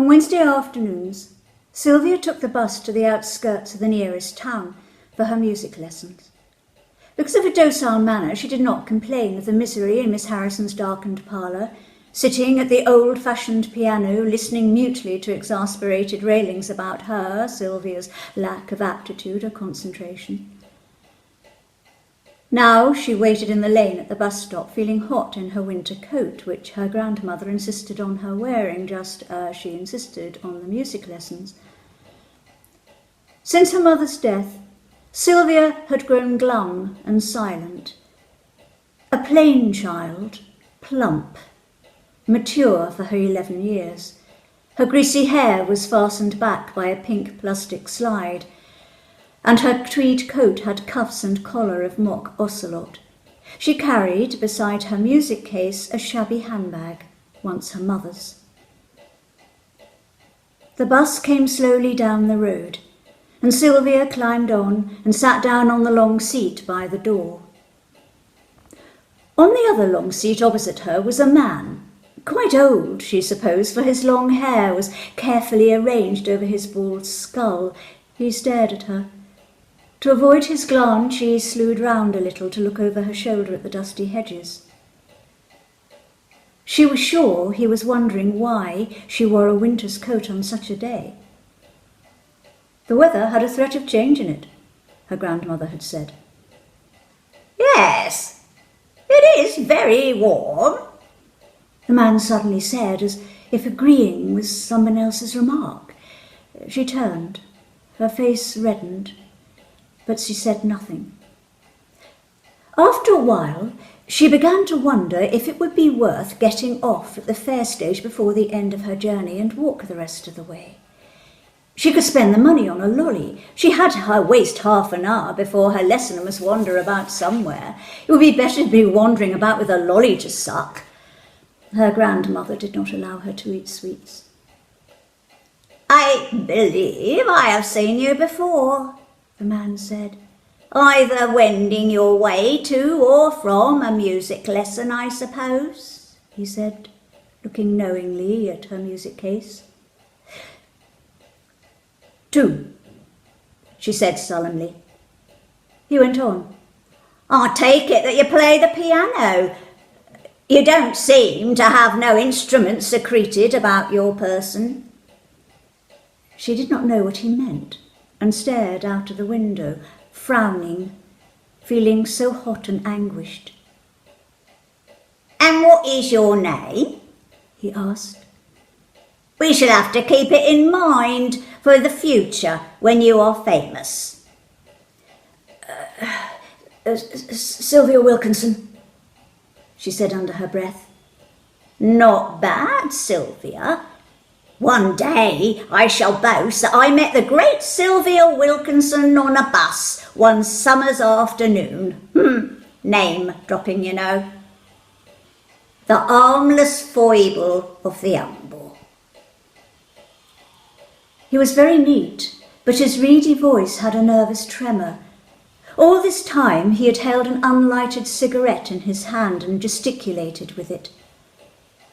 On Wednesday afternoons, Sylvia took the bus to the outskirts of the nearest town for her music lessons. Because of her docile manner, she did not complain of the misery in Miss Harrison's darkened parlour, sitting at the old-fashioned piano, listening mutely to exasperated railings about her, Sylvia's lack of aptitude or concentration. Now she waited in the lane at the bus stop, feeling hot in her winter coat, which her grandmother insisted on her wearing, just as she insisted on the music lessons. Since her mother's death, Sylvia had grown glum and silent. A plain child, plump, mature for her 11 years. Her greasy hair was fastened back by a pink plastic slide, and her tweed coat had cuffs and collar of mock ocelot. She carried, beside her music case, a shabby handbag, once her mother's. The bus came slowly down the road, and Sylvia climbed on and sat down on the long seat by the door. On the other long seat opposite her was a man, quite old, she supposed, for his long hair was carefully arranged over his bald skull. He stared at her. To avoid his glance, she slewed round a little to look over her shoulder at the dusty hedges. She was sure he was wondering why she wore a winter's coat on such a day. The weather had a threat of change in it, her grandmother had said. Yes, it is very warm, the man suddenly said, as if agreeing with someone else's remark. She turned, her face reddened, but she said nothing. After a while, she began to wonder if it would be worth getting off at the fair stage before the end of her journey and walk the rest of the way. She could spend the money on a lolly. She had to waste half an hour before her lesson and must wander about somewhere. It would be better to be wandering about with a lolly to suck. Her grandmother did not allow her to eat sweets. I believe I have seen you before, the man said. Either wending your way to or from a music lesson, I suppose, he said, looking knowingly at her music case. 2, she said sullenly. He went on. I take it that you play the piano. You don't seem to have no instruments secreted about your person. She did not know what he meant, and stared out of the window, frowning, feeling so hot and anguished. And what is your name? He asked. We shall have to keep it in mind for the future when you are famous. Sylvia Wilkinson, she said under her breath. Not bad, Sylvia. One day I shall boast that I met the great Sylvia Wilkinson on a bus one summer's afternoon. Name dropping, you know. The harmless foible of the humble. He was very neat, but his reedy voice had a nervous tremor. All this time he had held an unlighted cigarette in his hand and gesticulated with it.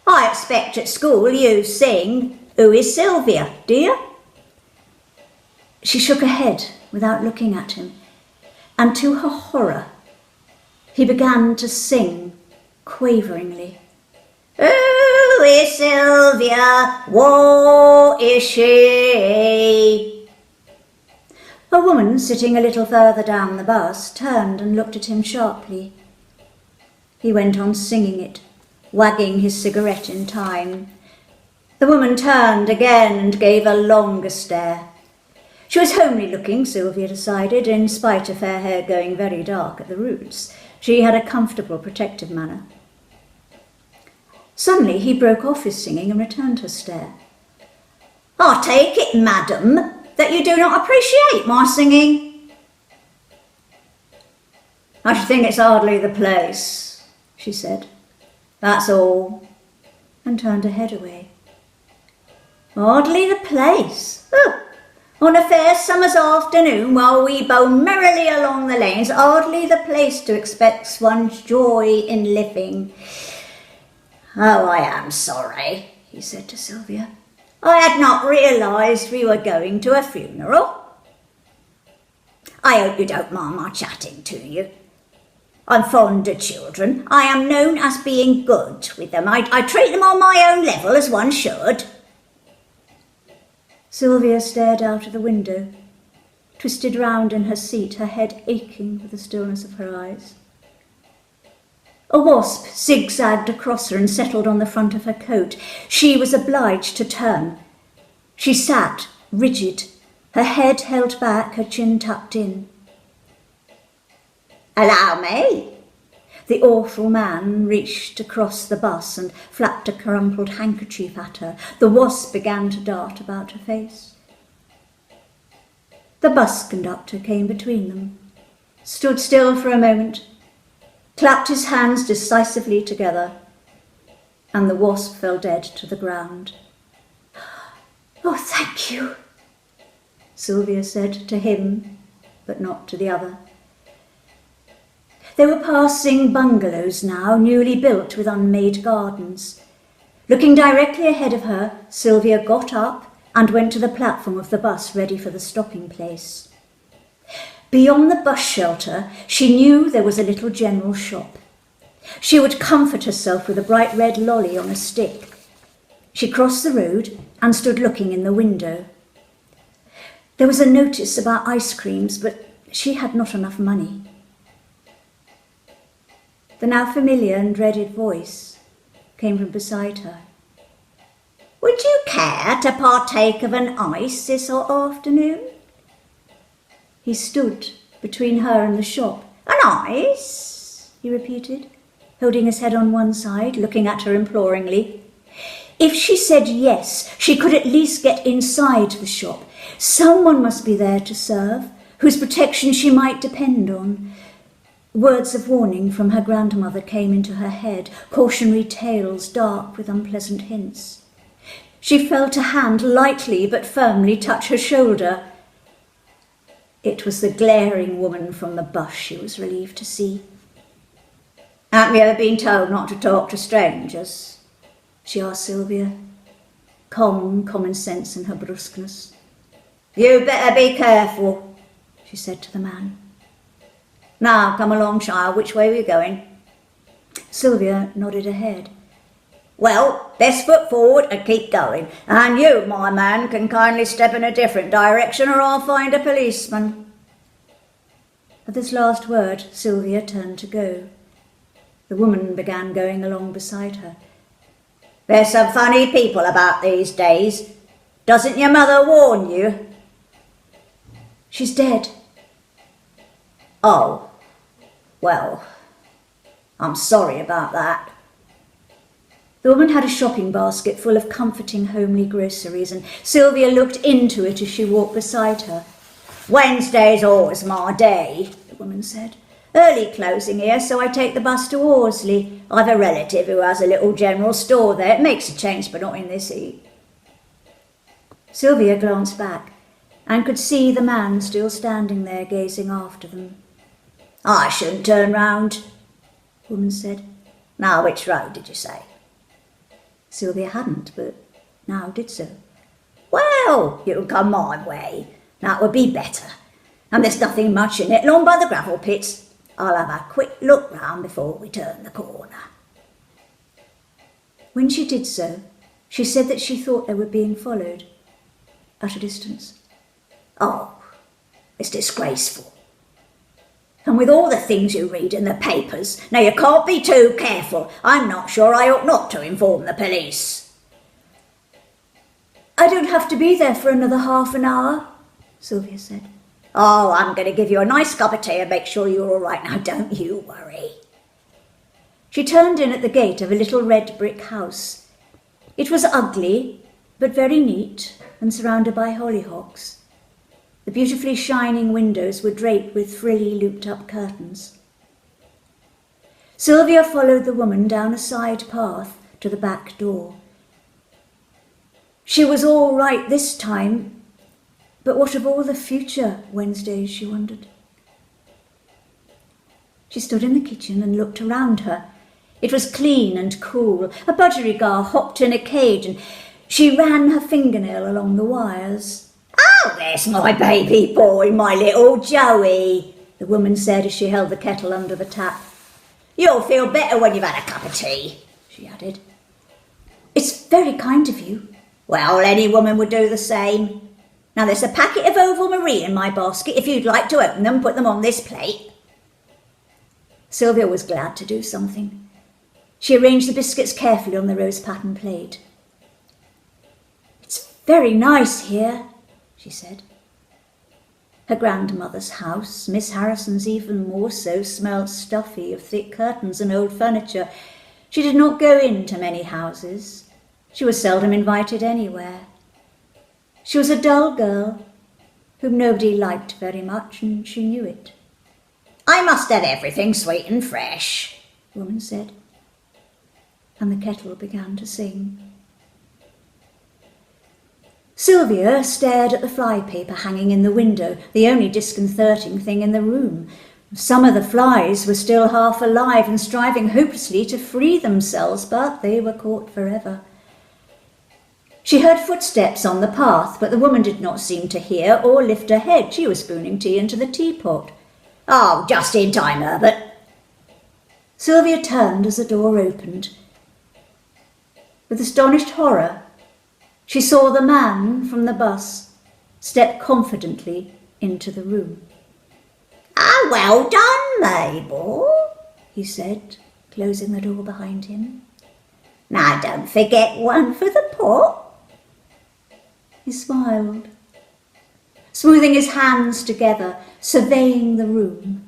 I expect at school you sing, "Who is Sylvia?" do you? She shook her head without looking at him, and to her horror, he began to sing quaveringly. Who is Sylvia? What is she? A woman sitting a little further down the bus turned and looked at him sharply. He went on singing it, wagging his cigarette in time. The woman turned again and gave a longer stare. She was homely looking, Sylvia decided, in spite of her hair going very dark at the roots. She had a comfortable, protective manner. Suddenly he broke off his singing and returned her stare. I take it, madam, that you do not appreciate my singing. I should think it's hardly the place, she said. That's all, and turned her head away. Hardly the place. Oh, on a fair summer's afternoon, while we bow merrily along the lanes, hardly the place to expect one's joy in living. Oh, I am sorry, he said to Sylvia. I had not realised we were going to a funeral. I hope you don't mind my chatting to you. I'm fond of children. I am known as being good with them. I treat them on my own level, as one should. Sylvia stared out of the window, twisted round in her seat, her head aching with the stillness of her eyes. A wasp zigzagged across her and settled on the front of her coat. She was obliged to turn. She sat, rigid, her head held back, her chin tucked in. Allow me. The awful man reached across the bus and flapped a crumpled handkerchief at her. The wasp began to dart about her face. The bus conductor came between them, stood still for a moment, clapped his hands decisively together, and the wasp fell dead to the ground. "Oh, thank you," Sylvia said to him, but not to the other. They were passing bungalows now, newly built with unmade gardens. Looking directly ahead of her, Sylvia got up and went to the platform of the bus, ready for the stopping place. Beyond the bus shelter, she knew there was a little general shop. She would comfort herself with a bright red lolly on a stick. She crossed the road and stood looking in the window. There was a notice about ice creams, but she had not enough money. The now familiar and dreaded voice came from beside her. Would you care to partake of an ice this hot afternoon? He stood between her and the shop. An ice? He repeated, holding his head on one side, looking at her imploringly. If she said yes, she could at least get inside the shop. Someone must be there to serve, whose protection she might depend on. Words of warning from her grandmother came into her head, cautionary tales dark with unpleasant hints. She felt a hand lightly but firmly touch her shoulder. It was the glaring woman from the bus she was relieved to see. Haven't you ever been told not to talk to strangers? She asked Sylvia, calm common sense in her brusqueness. You better be careful, she said to the man. Now, come along, child. Which way are you going? Sylvia nodded her head. Well, best foot forward and keep going. And you, my man, can kindly step in a different direction or I'll find a policeman. At this last word, Sylvia turned to go. The woman began going along beside her. There's some funny people about these days. Doesn't your mother warn you? She's dead. Oh, well, I'm sorry about that. The woman had a shopping basket full of comforting homely groceries, and Sylvia looked into it as she walked beside her. Wednesday's always my day, the woman said. Early closing here, so I take the bus to Worsley. I've a relative who has a little general store there. It makes a change, but not in this heat. Sylvia glanced back and could see the man still standing there gazing after them. I shouldn't turn round, the woman said. Now, which road did you say? Sylvia hadn't, but now did so. Well, you can come my way. That would be better. And there's nothing much in it, along by the gravel pits. I'll have a quick look round before we turn the corner. When she did so, she said that she thought they were being followed at a distance. Oh, it's disgraceful. And with all the things you read in the papers, now you can't be too careful. I'm not sure I ought not to inform the police. I don't have to be there for another half an hour, Sylvia said. Oh, I'm going to give you a nice cup of tea and make sure you're all right. Now, don't you worry. She turned in at the gate of a little red brick house. It was ugly, but very neat and surrounded by hollyhocks. The beautifully shining windows were draped with frilly, looped-up curtains. Sylvia followed the woman down a side path to the back door. She was all right this time, but what of all the future Wednesdays, she wondered. She stood in the kitchen and looked around her. It was clean and cool. A budgerigar hopped in a cage, and She ran her fingernail along the wires. "Oh, there's my baby boy, my little Joey," the woman said as she held the kettle under the tap. "You'll feel better when you've had a cup of tea," she added. "It's very kind of you." "Well, any woman would do the same. Now there's a packet of Oval Marie in my basket. If you'd like to open them, put them on this plate." Sylvia was glad to do something. She arranged the biscuits carefully on the rose-patterned plate. "It's very nice here," she said. Her grandmother's house, Miss Harrison's even more so, smelled stuffy of thick curtains and old furniture. She did not go into many houses. She was seldom invited anywhere. She was a dull girl whom nobody liked very much, and she knew it. "I must have everything sweet and fresh," the woman said, and the kettle began to sing. Sylvia stared at the flypaper hanging in the window, the only disconcerting thing in the room. Some of the flies were still half alive and striving hopelessly to free themselves, but they were caught forever. She heard footsteps on the path, but the woman did not seem to hear or lift her head. She was spooning tea into the teapot. "Oh, just in time, Herbert." Sylvia turned as the door opened. With astonished horror, she saw the man from the bus step confidently into the room. "Ah, well done, Mabel," he said, closing the door behind him. "Now don't forget one for the pot." He smiled, smoothing his hands together, surveying the room.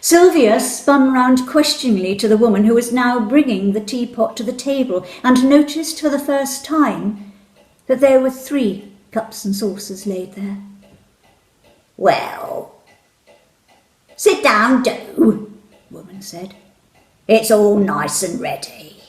Sylvia spun round questioningly to the woman who was now bringing the teapot to the table and noticed for the first time that there were 3 cups and saucers laid there. "Well, sit down, do," the woman said. "It's all nice and ready."